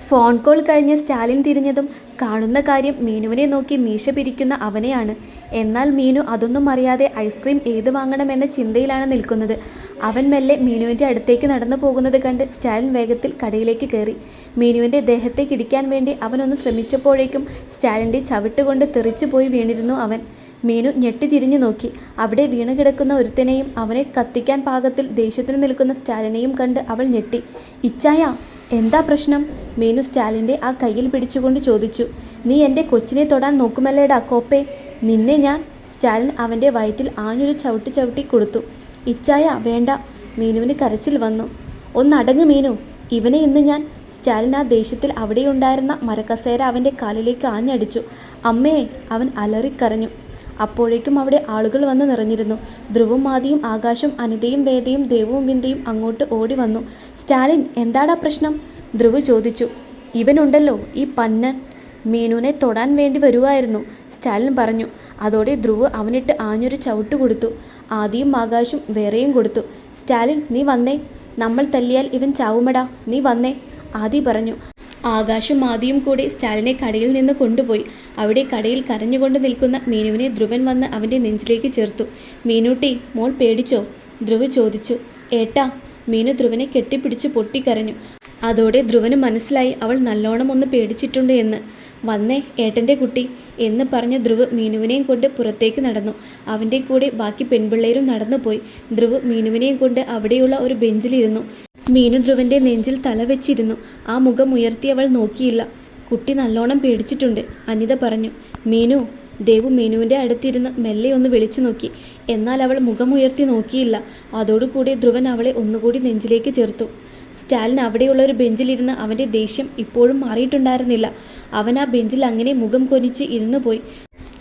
Phone call കഴിഞ്ഞ് സ്റ്റാലിൻ തിരിഞ്ഞതും കാണുന്ന കാര്യം മീനുവിനെ നോക്കി മീശ പിരിക്കുന്ന അവനെയാണ്. എന്നാൽ മീനു അതൊന്നും അറിയാതെ ഐസ്ക്രീം ഏത് വാങ്ങണമെന്ന ചിന്തയിലാണ് നിൽക്കുന്നത്. അവൻ മെല്ലെ മീനുവിൻ്റെ അടുത്തേക്ക് നടന്നു പോകുന്നത് കണ്ട് സ്റ്റാലിൻ വേഗത്തിൽ കടയിലേക്ക് കയറി. മീനുവിൻ്റെ ദേഹത്തേക്ക് ഇടിക്കാൻ വേണ്ടി അവനൊന്ന് ശ്രമിച്ചപ്പോഴേക്കും സ്റ്റാലിൻ്റെ ചവിട്ടുകൊണ്ട് തെറിച്ചു പോയി വീണിരുന്നു അവൻ. മീനു ഞെട്ടി തിരിഞ്ഞു നോക്കി. അവിടെ വീണ് കിടക്കുന്ന ഒരുത്തനെയും അവനെ കത്തിക്കാൻ പാകത്തിൽ ദേഷ്യത്തിന് നിൽക്കുന്ന സ്റ്റാലിനെയും കണ്ട് അവൾ ഞെട്ടി. ഇച്ചായ, എന്താ പ്രശ്നം? മീനു സ്റ്റാലിൻ്റെ ആ കയ്യിൽ പിടിച്ചുകൊണ്ട് ചോദിച്ചു. നീ എൻ്റെ കൊച്ചിനെ തൊടാൻ നോക്കുമല്ലേടാ കോപ്പേ, നിന്നെ ഞാൻ. സ്റ്റാലിൻ അവൻ്റെ വയറ്റിൽ ആഞ്ഞൊരു ചവിട്ടി ചവിട്ടി കൊടുത്തു. ഇച്ചായ വേണ്ട. മീനുവിന് കരച്ചിൽ വന്നു. ഒന്നടങ്ങ് മീനു, ഇവനെ ഇന്ന് ഞാൻ. സ്റ്റാലിൻ ആ ദേഷ്യത്തിൽ അവിടെയുണ്ടായിരുന്ന മരക്കസേര അവൻ്റെ കാലിലേക്ക് ആഞ്ഞടിച്ചു. അമ്മേ, അവൻ അലറിക്കരഞ്ഞു. അപ്പോഴേക്കും അവിടെ ആളുകൾ വന്ന് നിറഞ്ഞിരുന്നു. ധ്രുവും ആദിയും ആകാശും അനിതയും വേദയും ദേവും വിന്ദയും അങ്ങോട്ട് ഓടി വന്നു. സ്റ്റാലിൻ, എന്താടാ പ്രശ്നം? ധ്രുവ് ചോദിച്ചു. ഇവനുണ്ടല്ലോ ഈ പന്നൻ, മീനുവിനെ തൊടാൻ വേണ്ടി വരുമായിരുന്നു, സ്റ്റാലിൻ പറഞ്ഞു. അതോടെ ധ്രുവ് അവനിട്ട് ആഞ്ഞൊരു ചവിട്ട് കൊടുത്തു. ആദിയും ആകാശും വേറെയും കൊടുത്തു. സ്റ്റാലിൻ, നീ വന്നേ, നമ്മൾ തല്ലിയാൽ ഇവൻ ചാവുമടാ, നീ വന്നേ, ആദി പറഞ്ഞു. ആകാശും ആദിയും കൂടെ സ്റ്റാലിനെ കടയിൽ നിന്ന് കൊണ്ടുപോയി. അവിടെ കടയിൽ കരഞ്ഞുകൊണ്ട് നിൽക്കുന്ന മീനുവിനെ ധ്രുവൻ വന്ന് അവൻ്റെ നെഞ്ചിലേക്ക് ചേർത്തു. മീനൂട്ടി, മോൾ പേടിച്ചോ? ധ്രുവ് ചോദിച്ചു. ഏട്ടാ. മീനു ധ്രുവനെ കെട്ടിപ്പിടിച്ച് പൊട്ടിക്കരഞ്ഞു. അതോടെ ധ്രുവന് മനസ്സിലായി അവൾ നല്ലോണം ഒന്ന് പേടിച്ചിട്ടുണ്ട് എന്ന്. വന്നേ ഏട്ടൻ്റെ കുട്ടി എന്ന് പറഞ്ഞ് ധ്രുവ് മീനുവിനെയും കൊണ്ട് പുറത്തേക്ക് നടന്നു. അവൻ്റെ കൂടെ ബാക്കി പെൺപിള്ളേരും നടന്നുപോയി. ധ്രുവ് മീനുവിനെയും കൊണ്ട് അവിടെയുള്ള ഒരു ബെഞ്ചിലിരുന്നു. മീനു ധ്രുവൻ്റെ നെഞ്ചിൽ തല വെച്ചിരുന്നു. ആ മുഖം ഉയർത്തി അവൾ നോക്കിയില്ല. കുട്ടി നല്ലോണം പേടിച്ചിട്ടുണ്ട്, അനിത പറഞ്ഞു. മീനു. ദേവു മീനുവിൻ്റെ അടുത്തിരുന്ന് മെല്ലെ ഒന്ന് വിളിച്ചു നോക്കി. എന്നാൽ അവൾ മുഖം ഉയർത്തി നോക്കിയില്ല. അതോടുകൂടി ധ്രുവൻ അവളെ ഒന്നുകൂടി നെഞ്ചിലേക്ക് ചേർത്തു. സ്റ്റാലിൻ അവിടെയുള്ള ഒരു ബെഞ്ചിലിരുന്ന് അവൻ്റെ ദേഷ്യം ഇപ്പോഴും മാറിയിട്ടുണ്ടായിരുന്നില്ല. അവൻ ആ ബെഞ്ചിൽ അങ്ങനെ മുഖം കൊനിച്ച് ഇരുന്നു പോയി.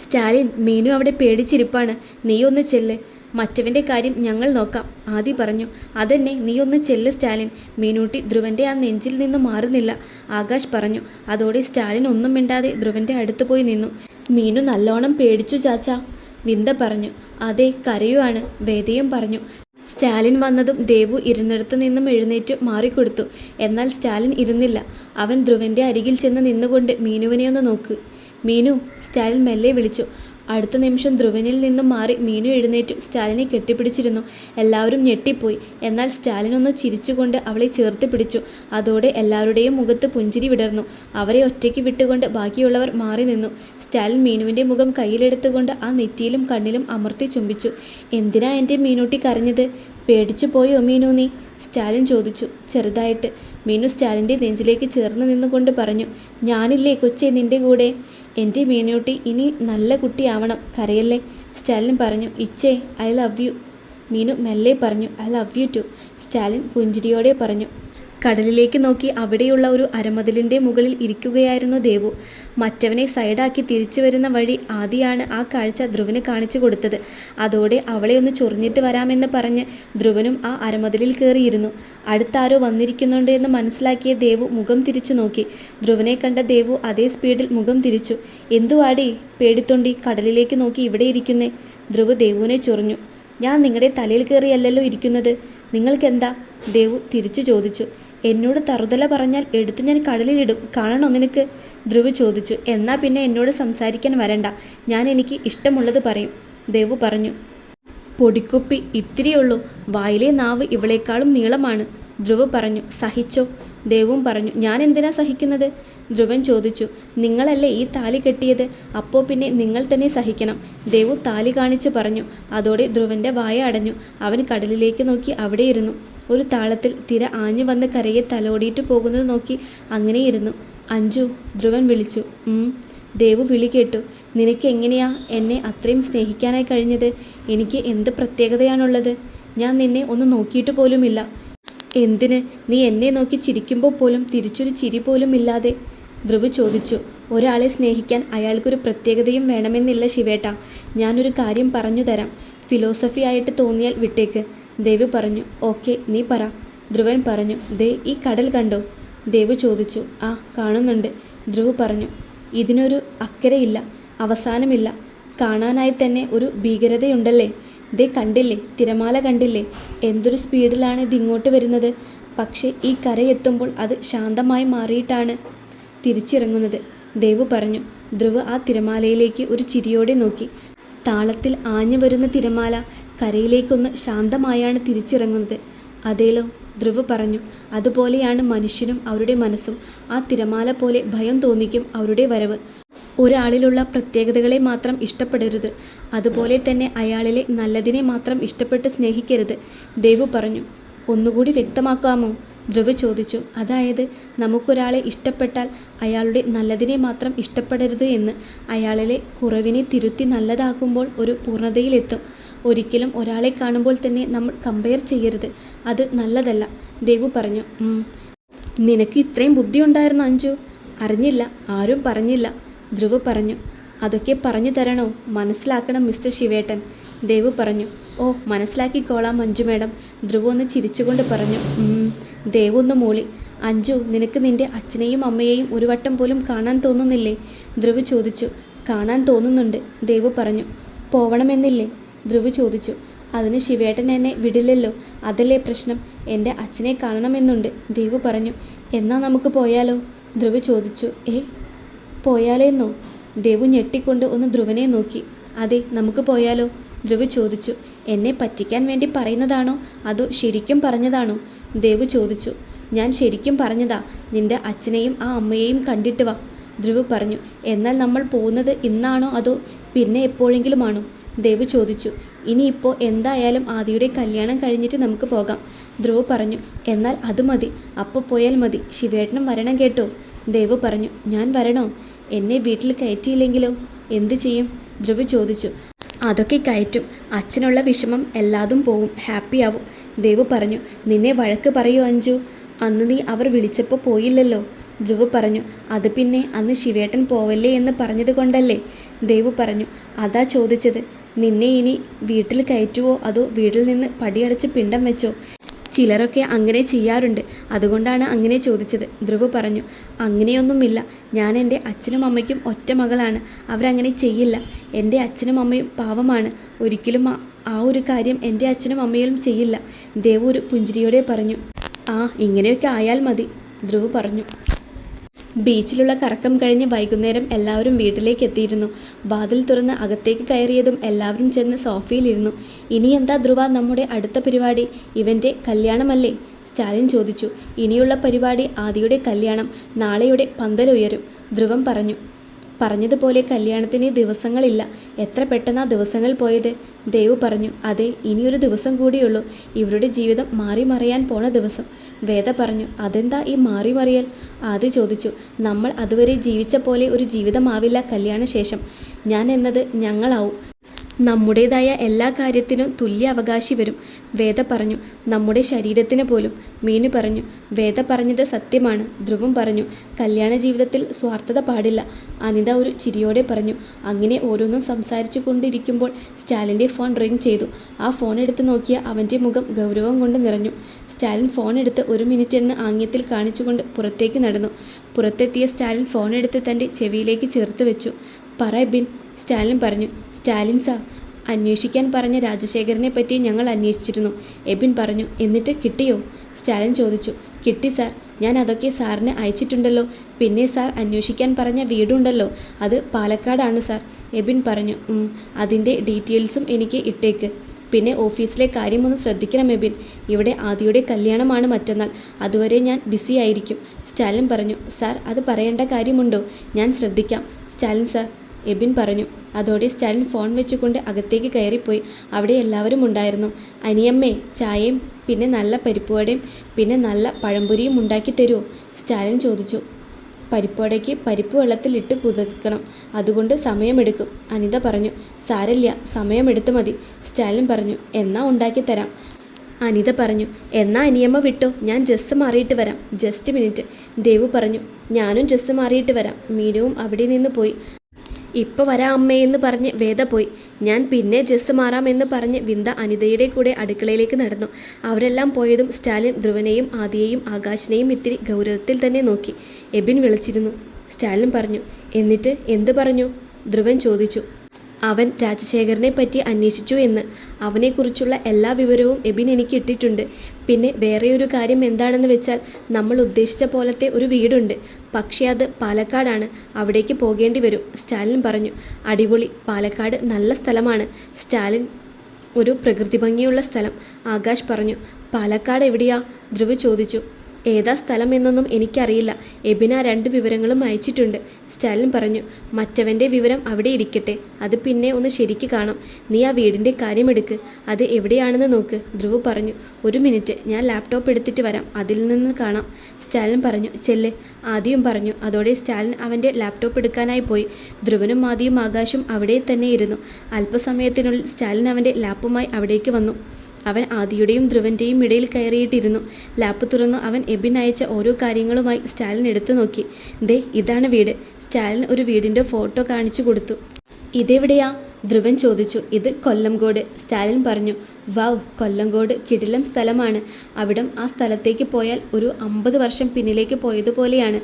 സ്റ്റാലിൻ, മീനു അവിടെ പേടിച്ചിരിപ്പാണ്, നീ ഒന്ന് ചെല്ല്, മറ്റവൻ്റെ കാര്യം ഞങ്ങൾ നോക്കാം, ആദി പറഞ്ഞു. അതെന്നെ, നീ ഒന്ന് ചെല്ല് സ്റ്റാലിൻ. മീനൂട്ടി ധ്രുവൻ്റെ ആ നെഞ്ചിൽ നിന്നും മാറുന്നില്ല, ആകാശ് പറഞ്ഞു. അതോടെ സ്റ്റാലിൻ ഒന്നും മിണ്ടാതെ ധ്രുവൻ്റെ അടുത്ത് പോയി നിന്നു. മീനു നല്ലോണം പേടിച്ചു ചാച്ചാ, വിന്ദ പറഞ്ഞു. അതെ, കരയുവാണ്, വേദയും പറഞ്ഞു. സ്റ്റാലിൻ വന്നതും ദേവു ഇരുന്നിടത്ത് നിന്നും എഴുന്നേറ്റ് മാറിക്കൊടുത്തു. എന്നാൽ സ്റ്റാലിൻ ഇരുന്നില്ല. അവൻ ധ്രുവൻ്റെ അരികിൽ ചെന്ന് നിന്നുകൊണ്ട് മീനുവിനെ ഒന്ന് നോക്ക്. മീനു, സ്റ്റാലിൻ മെല്ലെ വിളിച്ചു. അടുത്ത നിമിഷം ധ്രുവനിൽ നിന്നും മാറി മീനു എഴുന്നേറ്റു സ്റ്റാലിനെ കെട്ടിപ്പിടിച്ചിരുന്നു. എല്ലാവരും ഞെട്ടിപ്പോയി. എന്നാൽ സ്റ്റാലിൻ ഒന്ന് ചിരിച്ചുകൊണ്ട് അവളെ ചേർത്ത് പിടിച്ചു. അതോടെ എല്ലാവരുടെയും മുഖത്ത് പുഞ്ചിരി വിടർന്നു. അവരെ ഒറ്റയ്ക്ക് വിട്ടുകൊണ്ട് ബാക്കിയുള്ളവർ മാറി നിന്നു. സ്റ്റാലിൻ മീനുവിൻ്റെ മുഖം കയ്യിലെടുത്തുകൊണ്ട് ആ നെറ്റിയിലും കണ്ണിലും അമർത്തി ചുംബിച്ചു. എന്തിനാ എൻ്റെ മീനൂട്ടി കരഞ്ഞത്? പേടിച്ചു പോയോ മീനു നീ? സ്റ്റാലിൻ ചോദിച്ചു ചെറുതായിട്ട്. മീനു സ്റ്റാലിൻ്റെ നെഞ്ചിലേക്ക് ചേർന്ന് നിന്നുകൊണ്ട് പറഞ്ഞു. ഞാനില്ലേ കൊച്ചേ നിൻ്റെ കൂടെ. എൻ്റെ മീനൂട്ടി ഇനി നല്ല കുട്ടിയാവണം, കരയല്ലേ, സ്റ്റാലിൻ പറഞ്ഞു. ഇച്ചേ, ഐ ലവ് യു. മീനു മെല്ലെ പറഞ്ഞു. I love you too, Stalin പുഞ്ചിരിയോടെ പറഞ്ഞു. കടലിലേക്ക് നോക്കി അവിടെയുള്ള ഒരു അരമതിലിൻ്റെ മുകളിൽ ഇരിക്കുകയായിരുന്നു ദേവു. മറ്റവനെ സൈഡാക്കി തിരിച്ചു വരുന്ന വഴി ആദിയാണ് ആ കാഴ്ച ധ്രുവന് കാണിച്ചു കൊടുത്തത്. അതോടെ അവളെ ഒന്ന് ചൊറിഞ്ഞിട്ട് വരാമെന്ന് പറഞ്ഞ് ധ്രുവനും ആ അരമതിലിൽ കയറിയിരുന്നു. അടുത്താരോ വന്നിരിക്കുന്നുണ്ട് എന്ന് മനസ്സിലാക്കിയ ദേവു മുഖം തിരിച്ചു നോക്കി. ധ്രുവനെ കണ്ട ദേവു അതേ സ്പീഡിൽ മുഖം തിരിച്ചു. എന്തുവാടി പേടിത്തൊണ്ടി കടലിലേക്ക് നോക്കി ഇവിടെ ഇരിക്കുന്നേ? ധ്രുവ് ദേവുവിനെ ചൊറിഞ്ഞു. ഞാൻ നിങ്ങളുടെ തലയിൽ കയറിയല്ലല്ലോ ഇരിക്കുന്നത്, നിങ്ങൾക്കെന്താ? ദേവു തിരിച്ചു ചോദിച്ചു. എന്നോട് തറുതല പറഞ്ഞാൽ എടുത്ത് ഞാൻ കടലിലിടും, കാണണോ നിനക്ക്? ധ്രുവ് ചോദിച്ചു. എന്നാൽ പിന്നെ എന്നോട് സംസാരിക്കാൻ വരണ്ട, ഞാൻ എനിക്ക് ഇഷ്ടമുള്ളത് പറയും, ദേവു പറഞ്ഞു. പൊടിക്കുപ്പി, ഇത്തിരിയുള്ളൂ, വായിലെ നാവ് ഇവളേക്കാളും നീളമാണ്, ധ്രുവ് പറഞ്ഞു. സഹിച്ചോ? ദേവും പറഞ്ഞു. ഞാൻ എന്തിനാ സഹിക്കുന്നത്? ധ്രുവൻ ചോദിച്ചു. നിങ്ങളല്ലേ ഈ താലി കെട്ടിയത്, അപ്പോൾ പിന്നെ നിങ്ങൾ തന്നെ സഹിക്കണം, ദേവു താലി കാണിച്ച് പറഞ്ഞു. അതോടെ ധ്രുവൻ്റെ വായ അടഞ്ഞു. അവൻ കടലിലേക്ക് നോക്കി അവിടെ ഇരുന്നു. ഒരു താളത്തിൽ തിര ആഞ്ഞു വന്ന് കരയെ തലോടിയിട്ട് പോകുന്നത് നോക്കി അങ്ങനെയിരുന്നു. അഞ്ജു, ധ്രുവൻ വിളിച്ചു. ദേവു വിളി കേട്ടു. നിനക്ക് എങ്ങനെയാ എന്നെ അത്രയും സ്നേഹിക്കാനായി കഴിഞ്ഞത്? എനിക്ക് എന്ത് പ്രത്യേകതയാണുള്ളത്? ഞാൻ നിന്നെ ഒന്ന് നോക്കിയിട്ട് പോലുമില്ല. എന്തിന്? നീ എന്നെ നോക്കി ചിരിക്കുമ്പോൾ പോലും തിരിച്ചൊരു ചിരി പോലും ഇല്ലാതെ, ധ്രുവ് ചോദിച്ചു. ഒരാളെ സ്നേഹിക്കാൻ അയാൾക്കൊരു പ്രത്യേകതയും വേണമെന്നില്ല ശിവേട്ട. ഞാനൊരു കാര്യം പറഞ്ഞു തരാം, ഫിലോസഫി ആയിട്ട് തോന്നിയാൽ വിട്ടേക്ക്, ദേവു പറഞ്ഞു. ഓക്കെ, നീ പറ, ധ്രുവൻ പറഞ്ഞു. ദേ ഈ കടൽ കണ്ടോ? ദേവു ചോദിച്ചു. ആ, കാണുന്നുണ്ട്, ധ്രുവ് പറഞ്ഞു. ഇതിനൊരു അക്കരയില്ല, അവസാനമില്ല, കാണാനായി തന്നെ ഒരു ഭീകരതയുണ്ടല്ലേ. ദേ കണ്ടില്ലേ, തിരമാല കണ്ടില്ലേ, എന്തൊരു സ്പീഡിലാണ് ഇതിങ്ങോട്ട് വരുന്നത്. പക്ഷേ ഈ കരയെത്തുമ്പോൾ അത് ശാന്തമായി മാറിയിട്ടാണ് തിരിച്ചിറങ്ങുന്നത്. ദേവു പറഞ്ഞു. ധ്രുവ് ആ തിരമാലയിലേക്ക് ഒരു ചിരിയോടെ നോക്കി. താളത്തിൽ ആഞ്ഞു വരുന്ന തിരമാല കരയിലേക്കൊന്ന് ശാന്തമായാണ് തിരിച്ചിറങ്ങുന്നത്. അതേലോ, ധ്രുവ് പറഞ്ഞു. അതുപോലെയാണ് മനുഷ്യനും അവരുടെ മനസ്സും. ആ തിരമാല പോലെ ഭയം തോന്നിക്കും അവരുടെ വരവ്. ഒരാളിലുള്ള പ്രത്യേകതകളെ മാത്രം ഇഷ്ടപ്പെടരുത്. അതുപോലെ തന്നെ അയാളിലെ നല്ലതിനെ മാത്രം ഇഷ്ടപ്പെട്ട് സ്നേഹിക്കരുത്. ദേവു പറഞ്ഞു. ഒന്നുകൂടി വ്യക്തമാക്കാമോ? ധ്രുവ് ചോദിച്ചു. അതായത് നമുക്കൊരാളെ ഇഷ്ടപ്പെട്ടാൽ അയാളുടെ നല്ലതിനെ മാത്രം ഇഷ്ടപ്പെടരുത് എന്ന്. അയാളിലെ കുറവിനെ തിരുത്തി നല്ലതാക്കുമ്പോൾ ഒരു പൂർണ്ണതയിലെത്തും. ഒരിക്കലും ഒരാളെ കാണുമ്പോൾ തന്നെ നമ്മൾ കമ്പയർ ചെയ്യരുത്. അത് നല്ലതല്ല. ദേവു പറഞ്ഞു. നിനക്ക് ഇത്രയും ബുദ്ധി ഉണ്ടായിരുന്നു അഞ്ജു? അറിഞ്ഞില്ല, ആരും പറഞ്ഞില്ല. ധ്രുവ് പറഞ്ഞു. അതൊക്കെ പറഞ്ഞു തരണോ? മനസ്സിലാക്കണം മിസ്റ്റർ ശിവേട്ടൻ. ദേവു പറഞ്ഞു. ഓ, മനസ്സിലാക്കിക്കോളാം മഞ്ജു മേഡം. ധ്രുവ് ഒന്ന് ചിരിച്ചുകൊണ്ട് പറഞ്ഞു. ദേവു ഒന്ന് മൂളി. അഞ്ജു, നിനക്ക് നിന്റെ അച്ഛനെയും അമ്മയെയും ഒരു വട്ടം പോലും കാണാൻ തോന്നുന്നില്ലേ? ധ്രുവ് ചോദിച്ചു. കാണാൻ തോന്നുന്നുണ്ട്, ദേവു പറഞ്ഞു. പോവണമെന്നില്ലേ? ധ്രുവ് ചോദിച്ചു. അതിന് ശിവേട്ടൻ എന്നെ വിടില്ലല്ലോ, അതല്ലേ പ്രശ്നം. എൻ്റെ അച്ഛനെ കാണണമെന്നുണ്ട്, ദേവു പറഞ്ഞു. എന്നാ നമുക്ക് പോയാലോ? ധ്രുവ് ചോദിച്ചു. പോയാലേന്നോ? ദേവു ഞെട്ടിക്കൊണ്ട് ഒന്ന് ധ്രുവനെ നോക്കി. അതെ, നമുക്ക് പോയാലോ? ധ്രുവ് ചോദിച്ചു. എന്നെ പറ്റിക്കാൻ വേണ്ടി പറയുന്നതാണോ അതോ ശരിക്കും പറഞ്ഞതാണോ? ദേവു ചോദിച്ചു. ഞാൻ ശരിക്കും പറഞ്ഞതാ. നിന്റെ അച്ഛനെയും ആ അമ്മയെയും കണ്ടിട്ട് വാ. ധ്രുവ് പറഞ്ഞു. എന്നാൽ നമ്മൾ പോകുന്നത് ഇന്നാണോ അതോ പിന്നെ എപ്പോഴെങ്കിലുമാണോ? ദേവു ചോദിച്ചു. ഇനിയിപ്പോൾ എന്തായാലും ആദിയുടെ കല്യാണം കഴിഞ്ഞിട്ട് നമുക്ക് പോകാം, ധ്രുവ് പറഞ്ഞു. എന്നാൽ അത് മതി, അപ്പോൾ പോയാൽ മതി. ശിവേട്ടനും വരണം കേട്ടോ? ദേവു പറഞ്ഞു. ഞാൻ വരണോ? എന്നെ വീട്ടിൽ കയറ്റിയില്ലെങ്കിലോ? എന്തു ചെയ്യും? ധ്രുവ് ചോദിച്ചു. അതൊക്കെ കയറ്റും. അച്ഛനുള്ള വിഷമം എല്ലാതും പോവും, ഹാപ്പിയാവും, ദേവു പറഞ്ഞു. നിന്നെ വഴക്ക് പറയൂ അഞ്ജു? അന്ന് നീ അവർ വിളിച്ചപ്പോൾ പോയില്ലല്ലോ. ധ്രുവ് പറഞ്ഞു. അത് പിന്നെ അന്ന് ശിവേട്ടൻ പോവല്ലേ എന്ന് പറഞ്ഞത് കൊണ്ടല്ലേ? ദേവു പറഞ്ഞു. അതാ ചോദിച്ചത്. നിന്നെ ഇനി വീട്ടിൽ കയറ്റുവോ അതോ വീട്ടിൽ നിന്ന് പടിയടച്ച് പിണ്ടം വെച്ചോ? ചിലരൊക്കെ അങ്ങനെ ചെയ്യാറുണ്ട്, അതുകൊണ്ടാണ് അങ്ങനെ ചോദിച്ചത്, ധ്രുവ് പറഞ്ഞു. അങ്ങനെയൊന്നുമില്ല. ഞാൻ എൻ്റെ അച്ഛനും അമ്മയ്ക്കും ഒറ്റ മകളാണ്. അവരങ്ങനെ ചെയ്യില്ല. എൻ്റെ അച്ഛനും അമ്മയും പാവമാണ്. ഒരിക്കലും ആ ഒരു കാര്യം എൻ്റെ അച്ഛനും അമ്മയും ചെയ്യില്ല, ദേവു ഒരു പുഞ്ചിരിയോടെ പറഞ്ഞു. ഇങ്ങനെയൊക്കെ ആയാൽ മതി, ധ്രുവ് പറഞ്ഞു. ബീച്ചിലുള്ള കറക്കം കഴിഞ്ഞ് വൈകുന്നേരം എല്ലാവരും വീട്ടിലേക്ക് എത്തിയിരുന്നു. വാതിൽ തുറന്ന് അകത്തേക്ക് കയറിയതും എല്ലാവരും ചെന്ന് സോഫയിലിരുന്നു. ഇനി എന്താ ധ്രുവ നമ്മുടെ അടുത്ത പരിപാടി? ഇവൻ്റെ കല്യാണമല്ലേ? സ്റ്റാലിൻ ചോദിച്ചു. ഇനിയുള്ള പരിപാടി ആദിയുടെ കല്യാണം. നാളെയുടെ പന്തലുയരും, ധ്രുവം പറഞ്ഞു. പറഞ്ഞതുപോലെ കല്യാണത്തിന് ദിവസങ്ങളില്ല. എത്ര പെട്ടെന്നാ ദിവസങ്ങൾ പോയത്, ദേവു പറഞ്ഞു. അതെ, ഇനിയൊരു ദിവസം കൂടിയുള്ളൂ. ഇവരുടെ ജീവിതം മാറി മറിയാൻ പോണ ദിവസം, വേദ പറഞ്ഞു. അതെന്താ ഈ മാറി മറിയൽ? ആദി ചോദിച്ചു. നമ്മൾ അതുവരെ ജീവിച്ച പോലെ ഒരു ജീവിതമാവില്ല കല്യാണശേഷം. ഞാൻ എന്നത് ഞങ്ങളാവും. നമ്മുടേതായ എല്ലാ കാര്യത്തിനും തുല്യ അവകാശി വരും, വേദ പറഞ്ഞു. നമ്മുടെ ശരീരത്തിന് പോലും, മീനു പറഞ്ഞു. വേദ പറഞ്ഞത് സത്യമാണ്, ധ്രുവം പറഞ്ഞു. കല്യാണ ജീവിതത്തിൽ സ്വാർത്ഥത പാടില്ല, അനിത ഒരു ചിരിയോടെ പറഞ്ഞു. അങ്ങനെ ഓരോന്നും സംസാരിച്ചു കൊണ്ടിരിക്കുമ്പോൾ സ്റ്റാലിൻ്റെ ഫോൺ റിംഗ് ചെയ്തു. ആ ഫോൺ എടുത്ത് നോക്കിയ അവൻ്റെ മുഖം ഗൗരവം കൊണ്ട് നിറഞ്ഞു. സ്റ്റാലിൻ ഫോൺ എടുത്ത് 1 മിനിറ്റ് എന്ന് ആംഗ്യത്തിൽ കാണിച്ചുകൊണ്ട് പുറത്തേക്ക് നടന്നു. പുറത്തെത്തിയ സ്റ്റാലിൻ ഫോൺ എടുത്ത് തൻ്റെ ചെവിയിലേക്ക് ചേർത്ത് വെച്ചു. പറ ബിൻ, സ്റ്റാലിൻ പറഞ്ഞു. സ്റ്റാലിൻ സാർ, അന്വേഷിക്കാൻ പറഞ്ഞ രാജശേഖരനെ പറ്റി ഞങ്ങൾ അന്വേഷിച്ചിരുന്നു, എബിൻ പറഞ്ഞു. എന്നിട്ട് കിട്ടിയോ? സ്റ്റാലിൻ ചോദിച്ചു. കിട്ടി സാർ, ഞാൻ അതൊക്കെ സാറിന് അയച്ചിട്ടുണ്ടല്ലോ. പിന്നെ സാർ അന്വേഷിക്കാൻ പറഞ്ഞ വീടുണ്ടല്ലോ, അത് പാലക്കാടാണ് സാർ, എബിൻ പറഞ്ഞു. അതിൻ്റെ ഡീറ്റെയിൽസും എനിക്ക് ഇട്ടേക്ക്. പിന്നെ ഓഫീസിലെ കാര്യമൊന്ന് ശ്രദ്ധിക്കണം എബിൻ. ഇവിടെ ആദിയുടെ കല്യാണമാണ് മറ്റന്നാൾ, അതുവരെ ഞാൻ ബിസി ആയിരിക്കും, സ്റ്റാലിൻ പറഞ്ഞു. സാർ, അത് പറയേണ്ട കാര്യമുണ്ടോ? ഞാൻ ശ്രദ്ധിക്കാം, സ്റ്റാലിൻ സാർ, എബിൻ പറഞ്ഞു. അതോടെ സ്റ്റാലിൻ ഫോൺ വെച്ചുകൊണ്ട് അകത്തേക്ക് കയറിപ്പോയി. അവിടെ എല്ലാവരും ഉണ്ടായിരുന്നു. അനിയമ്മേ, ചായയും പിന്നെ നല്ല പരിപ്പുവടയും പിന്നെ നല്ല പഴംപൊരിയും ഉണ്ടാക്കി തരുമോ? സ്റ്റാലിൻ ചോദിച്ചു. പരിപ്പുവടയ്ക്ക് പരിപ്പ് വെള്ളത്തിൽ ഇട്ട് കുതിർക്കണം, അതുകൊണ്ട് സമയമെടുക്കും, അനിത പറഞ്ഞു. സാരല്ല, സമയമെടുത്ത് മതി, സ്റ്റാലിൻ പറഞ്ഞു. എന്നാ ഉണ്ടാക്കി തരാം, അനിത പറഞ്ഞു. എന്നാ അനിയമ്മ വിട്ടോ, ഞാൻ ഡ്രസ്സ് മാറിയിട്ട് വരാം. ജസ്റ്റ് മിനിറ്റ്, ദേവു പറഞ്ഞു. ഞാനും ഡ്രസ്സ് മാറിയിട്ട് വരാം. മീനുവും അവിടെ നിന്ന് പോയി. ഇപ്പോൾ വരാം അമ്മയെന്ന് പറഞ്ഞ് വേദ പോയി. ഞാൻ പിന്നെ ഡ്രസ്സ് മാറാമെന്ന് പറഞ്ഞ് വിന്ദ അനിതയുടെ കൂടെ അടുക്കളയിലേക്ക് നടന്നു. അവരെല്ലാം പോയതും സ്റ്റാലിൻ ധ്രുവനെയും ആദിയെയും ആകാശിനെയും ഇത്തിരി ഗൗരവത്തിൽ തന്നെ നോക്കി. എബിൻ വിളിച്ചിരുന്നു, സ്റ്റാലിൻ പറഞ്ഞു. എന്നിട്ട് എന്ത് പറഞ്ഞു? ധ്രുവൻ ചോദിച്ചു. അവൻ രാജശേഖരനെ പറ്റി അന്വേഷിച്ചു എന്ന്. അവനെക്കുറിച്ചുള്ള എല്ലാ വിവരവും എബിൻ എനിക്ക് ഇട്ടിട്ടുണ്ട്. പിന്നെ വേറെയൊരു കാര്യം എന്താണെന്ന് വെച്ചാൽ നമ്മൾ ഉദ്ദേശിച്ച പോലത്തെ ഒരു വീടുണ്ട്. പക്ഷേ അത് പാലക്കാടാണ്. അവിടേക്ക് പോകേണ്ടി വരും. സ്റ്റാലിൻ പറഞ്ഞു. അടിപൊളി, പാലക്കാട് നല്ല സ്ഥലമാണ് സ്റ്റാലിൻ. ഒരു പ്രകൃതി ഭംഗിയുള്ള സ്ഥലം. ആകാശ് പറഞ്ഞു. പാലക്കാട് എവിടെയാ? ധ്രുവ് ചോദിച്ചു. ഏതാ സ്ഥലം എന്നൊന്നും എനിക്കറിയില്ല. എബിന 2 വിവരങ്ങളും അയച്ചിട്ടുണ്ട്. സ്റ്റാലിൻ പറഞ്ഞു. മറ്റവൻ്റെ വിവരം അവിടെ ഇരിക്കട്ടെ, അത് പിന്നെ ഒന്ന് ശരിക്ക് കാണാം. നീ ആ വീടിൻ്റെ കാര്യമെടുക്ക്. അത് എവിടെയാണെന്ന് നോക്ക്. ധ്രുവ് പറഞ്ഞു. 1 മിനിറ്റ്, ഞാൻ ലാപ്ടോപ്പ് എടുത്തിട്ട് വരാം, അതിൽ നിന്ന് കാണാം. സ്റ്റാലിൻ പറഞ്ഞു. ചെല്ല്. ആദിയും പറഞ്ഞു. അതോടെ സ്റ്റാലിൻ അവൻ്റെ ലാപ്ടോപ്പ് എടുക്കാനായി പോയി. ധ്രുവനും ആദിയും ആകാശും അവിടെ തന്നെ ഇരുന്നു. അല്പസമയത്തിനുള്ളിൽ സ്റ്റാലിൻ അവൻ്റെ ലാപ്പുമായി അവിടേക്ക് വന്നു. അവൻ ആദിയുടെയും ധ്രുവൻ്റെയും ഇടയിൽ കയറിയിട്ടിരുന്നു. ലാപ്പ് തുറന്നു അവൻ എബിൻ അയച്ച ഓരോ കാര്യങ്ങളുമായി സ്റ്റാലിൻ എടുത്തു നോക്കി. ദേ, ഇതാണ് വീട്. സ്റ്റാലിൻ ഒരു വീടിൻ്റെ ഫോട്ടോ കാണിച്ചു കൊടുത്തു. ഇതെവിടെയാ? ധ്രുവൻ ചോദിച്ചു. ഇത് കൊല്ലംകോട്. സ്റ്റാലിൻ പറഞ്ഞു. വാവ്, കൊല്ലംകോട് കിടിലം സ്ഥലമാണ്. അവിടം ആ സ്ഥലത്തേക്ക് പോയാൽ ഒരു 50 വർഷം പിന്നിലേക്ക് പോയതുപോലെയാണ്.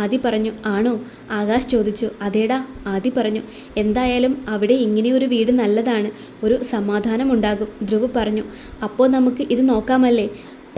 ആദി പറഞ്ഞു. ആണോ? ആകാശ് ചോദിച്ചു. അതേടാ, ആദി പറഞ്ഞു. എന്തായാലും അവിടെ ഇങ്ങനെയൊരു വീട് നല്ലതാണ്, ഒരു സമാധാനമുണ്ടാകും. ധ്രുവ് പറഞ്ഞു. അപ്പോൾ നമുക്ക് ഇത് നോക്കാമല്ലേ?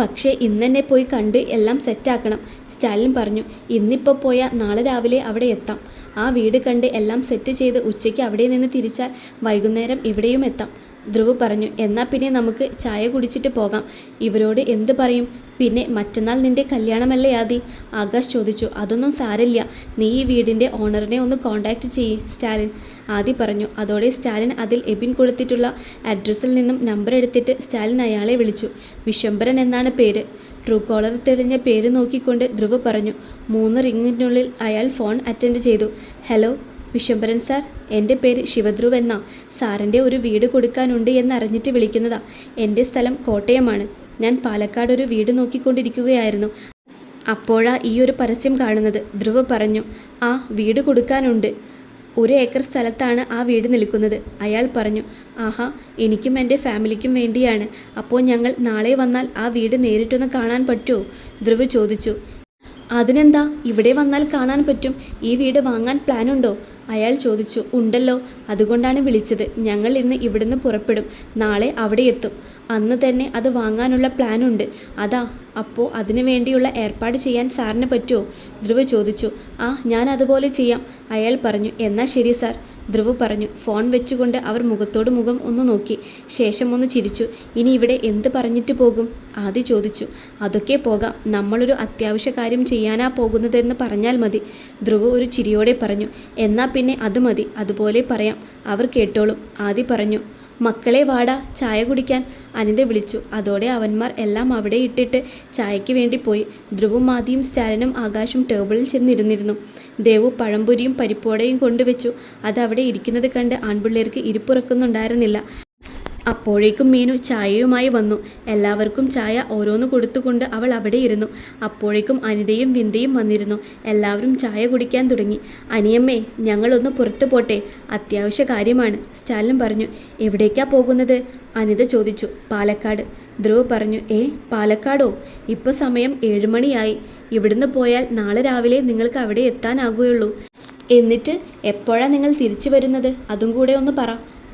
പക്ഷേ ഇന്നെന്നെ പോയി കണ്ട് എല്ലാം സെറ്റാക്കണം. സ്റ്റാലിൻ പറഞ്ഞു. ഇന്നിപ്പോൾ പോയാൽ നാളെ രാവിലെ അവിടെ എത്താം. ആ വീട് കണ്ട് എല്ലാം സെറ്റ് ചെയ്ത് ഉച്ചയ്ക്ക് അവിടെ നിന്ന് തിരിച്ചാൽ വൈകുന്നേരം ഇവിടെയും എത്താം. ധ്രുവ് പറഞ്ഞു. എന്നാൽ പിന്നെ നമുക്ക് ചായ കുടിച്ചിട്ട് പോകാം. ഇവരോട് എന്ത് പറയും? പിന്നെ മറ്റന്നാൾ നിൻ്റെ കല്യാണമല്ലേ ആദി? ആകാശ് ചോദിച്ചു. അതൊന്നും സാരമില്ല, നീ ഈ വീടിൻ്റെ ഓണറിനെ ഒന്ന് കോൺടാക്റ്റ് ചെയ്യ്. സ്റ്റാലിൻ ആദി പറഞ്ഞു. അതോടെ സ്റ്റാലിൻ അതിൽ എബിൻ കൊടുത്തിട്ടുള്ള അഡ്രസ്സിൽ നിന്നും നമ്പർ എടുത്തിട്ട് സ്റ്റാലിൻ അയാളെ വിളിച്ചു. വിശ്വംഭരൻ എന്നാണ് പേര്. ട്രൂ കോളർ തെളിഞ്ഞ പേര് നോക്കിക്കൊണ്ട് ധ്രുവ് പറഞ്ഞു. 3 റിങ്ങിനുള്ളിൽ അയാൾ ഫോൺ അറ്റൻഡ് ചെയ്തു. ഹലോ വിശ്വംഭരൻ സാർ, എൻ്റെ പേര് ശിവധ്രുവ് എന്നാ. സാറിൻ്റെ ഒരു വീട് കൊടുക്കാനുണ്ട് എന്നറിഞ്ഞിട്ട് വിളിക്കുന്നതാ. എൻ്റെ സ്ഥലം കോട്ടയമാണ്. ഞാൻ പാലക്കാട് ഒരു വീട് നോക്കിക്കൊണ്ടിരിക്കുകയായിരുന്നു. അപ്പോഴാ ഈ ഒരു പരസ്യം കാണുന്നത്. ധ്രുവ് പറഞ്ഞു. ആ, വീട് കൊടുക്കാനുണ്ട്. 1 ഏക്കർ സ്ഥലത്താണ് ആ വീട് നിൽക്കുന്നത്. അയാൾ പറഞ്ഞു. ആഹാ, എനിക്കും എൻ്റെ ഫാമിലിക്കും വേണ്ടിയാണ്. അപ്പോൾ ഞങ്ങൾ നാളെ വന്നാൽ ആ വീട് നേരിട്ടൊന്ന് കാണാൻ പറ്റുമോ? ധ്രുവ് ചോദിച്ചു. അതിനെന്താ, ഇവിടെ വന്നാൽ കാണാൻ പറ്റും. ഈ വീട് വാങ്ങാൻ പ്ലാനുണ്ടോ? അയാൾ ചോദിച്ചു. ഉണ്ടല്ലോ, അതുകൊണ്ടാണ് വിളിച്ചത്. ഞങ്ങൾ ഇന്ന് ഇവിടുന്ന് പുറപ്പെടും, നാളെ അവിടെ എത്തും. അന്ന് തന്നെ അത് വാങ്ങാനുള്ള പ്ലാനുണ്ട്. അതാ. അപ്പോൾ അതിനു വേണ്ടിയുള്ള ഏർപ്പാട് ചെയ്യാൻ സാറിന് പറ്റുമോ? ധ്രുവ് ചോദിച്ചു. ആ, ഞാൻ അതുപോലെ ചെയ്യാം, അയാൾ പറഞ്ഞു. എന്നാൽ ശരി സാർ, ധ്രുവ് പറഞ്ഞു. ഫോൺ വെച്ചുകൊണ്ട് അവർ മുഖത്തോട് മുഖം ഒന്ന് നോക്കി. ശേഷം ഒന്ന് ചിരിച്ചു. ഇനി ഇവിടെ എന്ത് പറഞ്ഞിട്ട് പോകും? ആദി ചോദിച്ചു. അതൊക്കെ പോകാം, നമ്മളൊരു അത്യാവശ്യ കാര്യം ചെയ്യാനാ പോകുന്നതെന്ന് പറഞ്ഞാൽ മതി. ധ്രുവ് ഒരു ചിരിയോടെ പറഞ്ഞു. എന്നാൽ പിന്നെ അത് മതി, അതുപോലെ പറയാം, അവർ കേട്ടോളും. ആദി പറഞ്ഞു. മക്കളെ വാടാ, ചായ കുടിക്കാൻ, അനിത വിളിച്ചു. അതോടെ അവന്മാർ എല്ലാം അവിടെ ഇട്ടിട്ട് ചായയ്ക്ക് വേണ്ടി പോയി. ധ്രുവും ആദിയും സ്റ്റാലിനും ആകാശും ടേബിളിൽ ചെന്നിരുന്നിരുന്നു. ദേവു പഴംപൊരിയും പരിപ്പോടയും കൊണ്ടുവച്ചു. അത് അവിടെ ഇരിക്കുന്നത് കണ്ട് ആൺപിള്ളേർക്ക് ഇരിപ്പുറക്കുന്നുണ്ടായിരുന്നില്ല. അപ്പോഴേക്കും മീനു ചായയുമായി വന്നു. എല്ലാവർക്കും ചായ ഓരോന്ന് കൊടുത്തുകൊണ്ട് അവൾ അവിടെ ഇരുന്നു. അപ്പോഴേക്കും അനിതയും വിന്ദയും വന്നിരുന്നു. എല്ലാവരും ചായ കുടിക്കാൻ തുടങ്ങി. അനിയമ്മേ, ഞങ്ങളൊന്ന് പുറത്തു പോട്ടെ, അത്യാവശ്യ കാര്യമാണ്, സ്റ്റാലിൻ പറഞ്ഞു. എവിടേക്കാ പോകുന്നത്? അനിത ചോദിച്ചു. പാലക്കാട്. ധ്രുവ് പറഞ്ഞു. പാലക്കാടോ? ഇപ്പോൾ സമയം 7 മണിയായി. ഇവിടുന്ന് പോയാൽ നാളെ രാവിലെ നിങ്ങൾക്ക് അവിടെ എത്താനാകുകയുള്ളൂ. എന്നിട്ട് എപ്പോഴാണ് നിങ്ങൾ തിരിച്ചു വരുന്നത്? അതും കൂടെ ഒന്ന് പറ.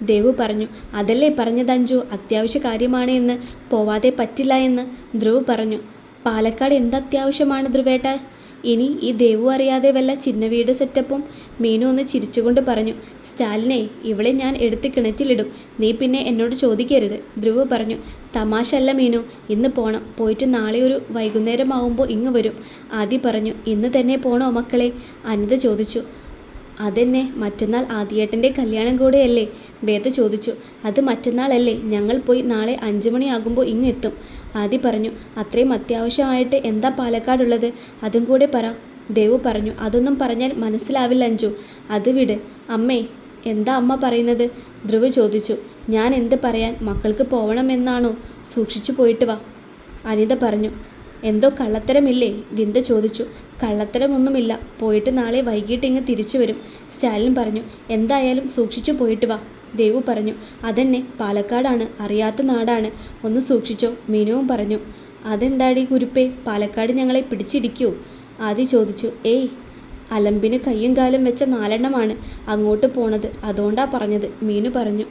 ദേവു പറഞ്ഞു. അതല്ലേ പറഞ്ഞതഞ്ചു, അത്യാവശ്യ കാര്യമാണ് എന്ന്, പോവാതെ പറ്റില്ല എന്ന്. ധ്രുവ് പറഞ്ഞു. പാലക്കാട് എന്തത്യാവശ്യമാണ് ധ്രുവേട്ട? ഇനി ഈ ദേവു അറിയാതെ വല്ല ചിന്ന വീട് സെറ്റപ്പും? മീനു ഒന്ന് ചിരിച്ചുകൊണ്ട് പറഞ്ഞു. സ്റ്റാലിനെ, ഇവളെ ഞാൻ എടുത്ത് കിണറ്റിലിടും, നീ പിന്നെ എന്നോട് ചോദിക്കരുത്. ധ്രുവ് പറഞ്ഞു. തമാശ അല്ല മീനു, ഇന്ന് പോണം, പോയിട്ട് നാളെ ഒരു വൈകുന്നേരം ആവുമ്പോൾ ഇങ്ങ് വരും. ആദി പറഞ്ഞു. ഇന്ന് തന്നെ പോണോ മക്കളെ? അനിത ചോദിച്ചു. അതെന്നെ, മറ്റന്നാൾ ആദിയേട്ടൻ്റെ കല്യാണം കൂടെയല്ലേ? വേദ ചോദിച്ചു. അത് മറ്റന്നാളല്ലേ? ഞങ്ങൾ പോയി നാളെ 5 മണിയാകുമ്പോൾ ഇങ്ങ് എത്തും. ആദി പറഞ്ഞു. അത്രയും അത്യാവശ്യമായിട്ട് എന്താ പാലക്കാടുള്ളത്? അതും കൂടെ പറ. ദേവു പറഞ്ഞു. അതൊന്നും പറഞ്ഞാൽ മനസ്സിലാവില്ല അഞ്ചു, അത് വിട്. അമ്മേ, എന്താ അമ്മ പറയുന്നത്? ധ്രുവ് ചോദിച്ചു. ഞാൻ എന്ത് പറയാൻ, മക്കൾക്ക് പോവണമെന്നാണോ? സൂക്ഷിച്ചു പോയിട്ട് വാ, അനിത പറഞ്ഞു. എന്തോ കള്ളത്തരമില്ലേ? വിന്ദ ചോദിച്ചു. കള്ളത്തരമൊന്നുമില്ല, പോയിട്ട് നാളെ വൈകിട്ട് ഇങ്ങ് തിരിച്ചു വരും, സ്റ്റാലിൻ പറഞ്ഞു. എന്തായാലും സൂക്ഷിച്ചു പോയിട്ട് വാ, ദേവു പറഞ്ഞു. അതെന്നെ, പാലക്കാടാണ്, അറിയാത്ത നാടാണ്, ഒന്ന് സൂക്ഷിച്ചോ, മീനുവും പറഞ്ഞു. അതെന്താടി കുരുപ്പേ, പാലക്കാട് ഞങ്ങളെ പിടിച്ചിടിക്കൂ? ആദി ചോദിച്ചു. അലമ്പിന് കയ്യും കാലും വെച്ച 4 എണ്ണമാണ് അങ്ങോട്ട് പോണത്. അതുകൊണ്ടാ പറഞ്ഞത്, മീനു പറഞ്ഞു.